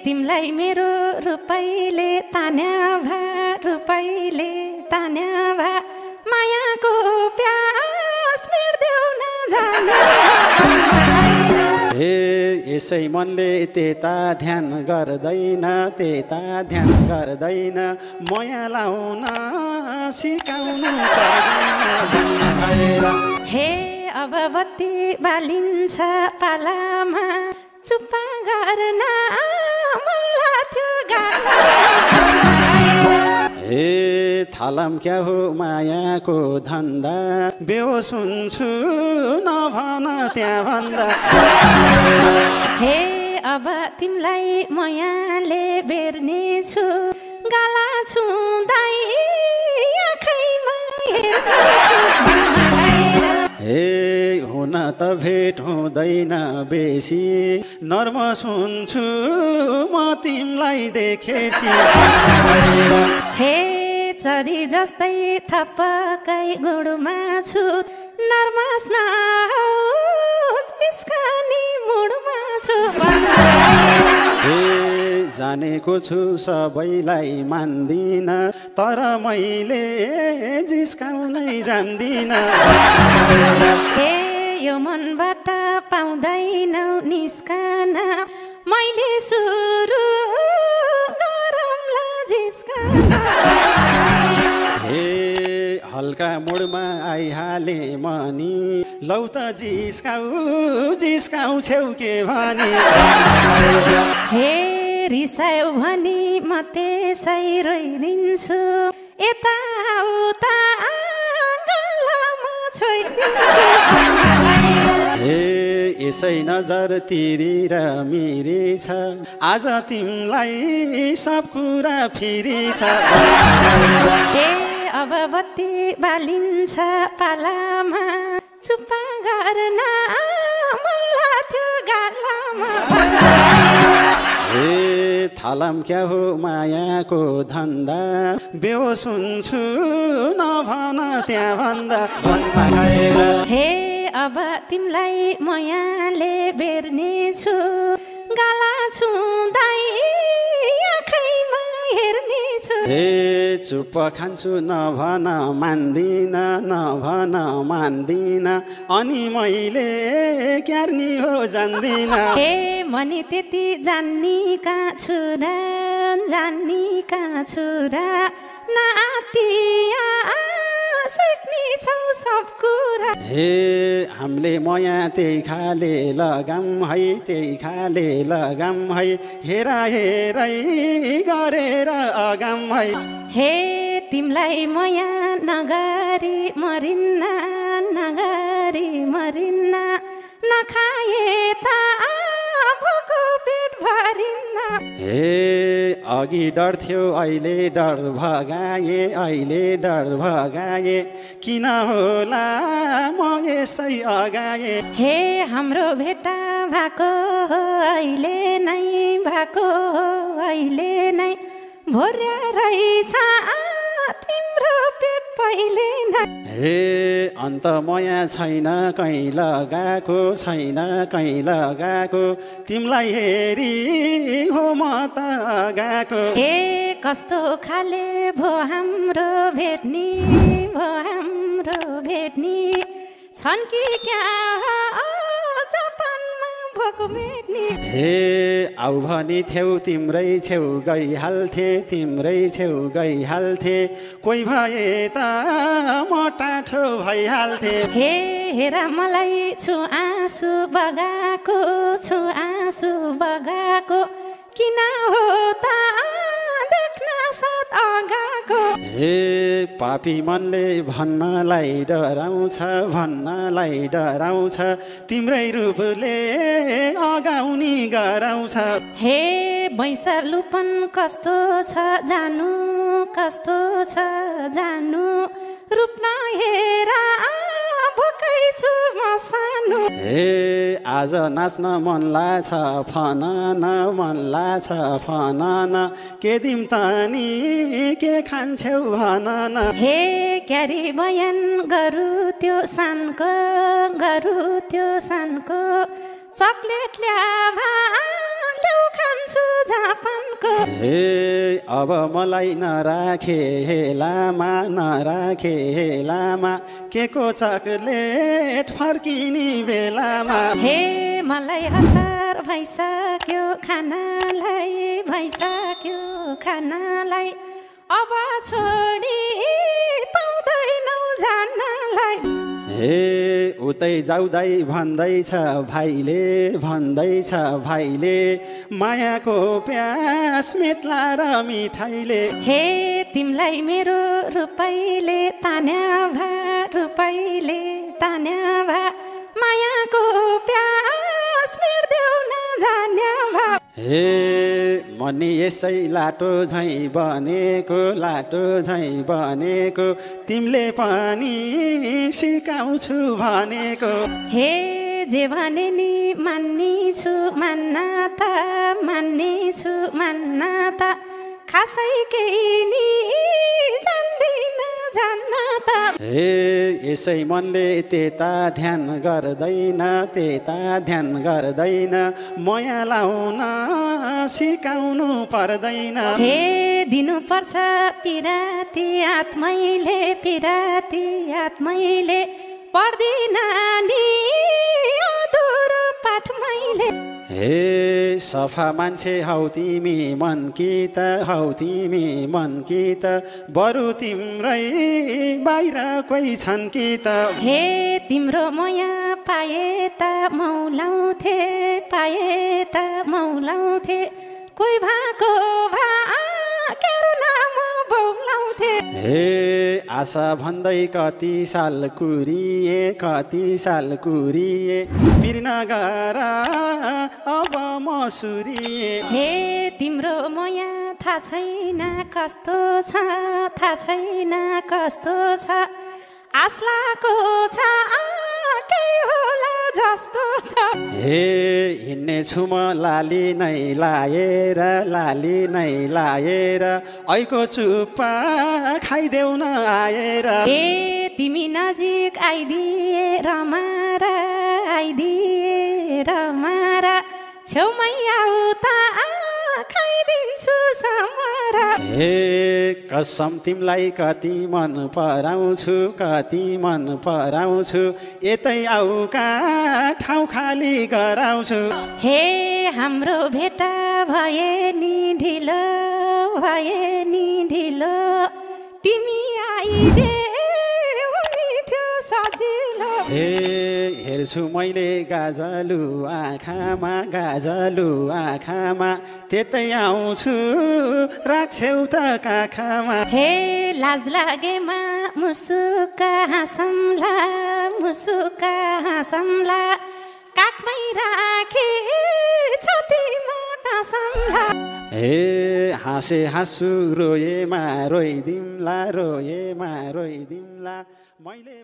तिमलाई मेरो रुपैले तान्या भा रुपैले तान्या भा मायाको प्यास मेट्देऊ नजाने हे यसै मनले त्यता ध्यान गर्दैन त्यता ध्यान गर्दैन माया लाउन सिकाउनु पर्दैन हे अब बत्ती बालिन्छ पालामा चुप्पा गर्न मल्ला थियो गाना हे थालम क्या हो मायाको धन्दा बेहोस हुन्छु नभन त्यहाँ भन्दा हे अब तिमलाई मायाले बेर्नेछु गाला छुँदै आँखैमा हेर्नेछु हे हुन त भेट हुँदैन बेसी नर्भस हुन्छु म तिमलाई देखेपछि हे चरी जस्तै थपकै गुडमा छु नर्भस नहौ जिस्कानी मुडमा छु हे जानेको छु सबैलाई मान्दिन तर मैले जिस्काउनै जान्दिन हे यो मनबाट पाउँदैनौ निस्कन मैले सुरु गरौँला जिस्कन हे हल्का मोडमा आइहाले मनी लौ त जिस्काउ छेउ के भनी हे रिसायो भनी म त्यसै रोइदिन्छु यता उता गलामा छोइदिन्छु हे यसै नजर तिरी र मिरी छ आज तिमलाई सब कुरा फिरी छ हे अब बत्ती बालिन्छ पालामा चुप्पा गर्न मल्ला थियो गालामा हे थालम क्या हो मायाको धन्दा बेहोस हुन्छु नभन त्यहाँ भन्दा हे अब तिमलाई मायाले बेर्नेछु गाला छुँदै आँखैमा हेर्नेछु हे चुप खान्छु नभन मान्दिन अनि मैले क्यार्नी हो जान्दिन हे मनी त्यति जान्नी कहाँ छु र नातिया सिक्ने छौ सब कुरा हे हामीले माया त्यही खाले लगाम है हेरा हेरै गरेर अगाम है हे तिमलाई माया नगरी मरिन्न नखाए त भोको पेट भरिन्न हे अघि डर थियो अहिले डर भगाए किन होला म यसै अगाए हे हाम्रो भेटा भएको अहिले नै भोर्या रहेछ तिम्रो पेट पहिले नै हे अन्त माया छैन कहीँ लगाएको तिमलाई हेरी हो म त गएको हे कस्तो खाले भो हाम्रो भेट्नी छन् कि क्या जापानमा भोको भेट्नी हे आउ भनी थेउ तिम्रै छेउ गइहाल्थे कोही भए त म टाठो भइहाल्थे हे हेर मलाई छु आँसु बगाको किन हो त देख्न साथ अगाको हे पापी मनले भन्नलाई डराउँछ तिम्रै रूपले अगाउनी गराउँछ हे बैसलुपन कस्तो छ जानु रूप नहेर भोकै छु म सानो हे आज नाच्न मन लाग्छ फनाना के दिम तानी के खान्छौ भन न हे क्यारी बयान गरु त्यो सानको चकलेट ल्याभा ल्याउ खान्छु जापानको हे अब मलाई नराखे लामा नराखे लामा के को चकलेट फर्किने बेलामा हे मलाई हतार भइसक्यो खानालाई भइसक्यो खानालाई अब छोडी पाउँदैनौ जान्नलाई हे उतै जाउँदै भन्दैछ भाइले मायाको प्यास मेट्ला र मिठाईले हे तिमलाई मेरो रुपैले तान्या भा मायाको प्यास मेट्देऊ न जान्या भा हे मनी यसै लाटो झैँ बनेको तिमीले पनि सिकाउँछु भनेको हे जे भने नि मान्नेछु मान्ना त खासै केही नि जान्दिन जान्न त हे यसै मनले त्यता ध्यान गर्दैन माया लाउन सिकाउनु पर्दैन हे दिनुपर्छ पिराती आत्मैले पढ्दिन नि अधुरो पाठ मैले हे सफा मान्छे हौ तिमी मन कि त बरु तिम्रै बाहिर कोही छन् कि त हे तिम्रो माया पाए त मौलाउँथे कोही भएको भा केरो नाम बौलाउँथे हे आशा भन्दै कति साल कुरिए पिर्न गर अब म सुरिए हे तिम्रो माया थाहा छैन कस्तो छ आस लागेको छ के होला जस्तो छ हे हिँड्ने छु म लाली नै लाएर ऐको चुप्पा खाइदेऊ न आएर हे तिमी नजिक आइदिए रमारा छेउमै आऊ त खाइदिन्छु समारा हे कसम तिमीलाई कति मन पराउँछु यतै आऊ का ठाउँ खाली गराउँछु हे हाम्रो भेटा भए नि ढिलो तिमी आइदे हुने थियो सजिलो हे हेर्छु मैले गाजलु आँखामा त्यतै आउँछु राख्छौ त काखमा हे लाज लागेमा मुसुका हाँसम्ला काखमै राखे छातीमा टाँसम्ला हे हाँसु रोएमा रोइदिम्ला मैले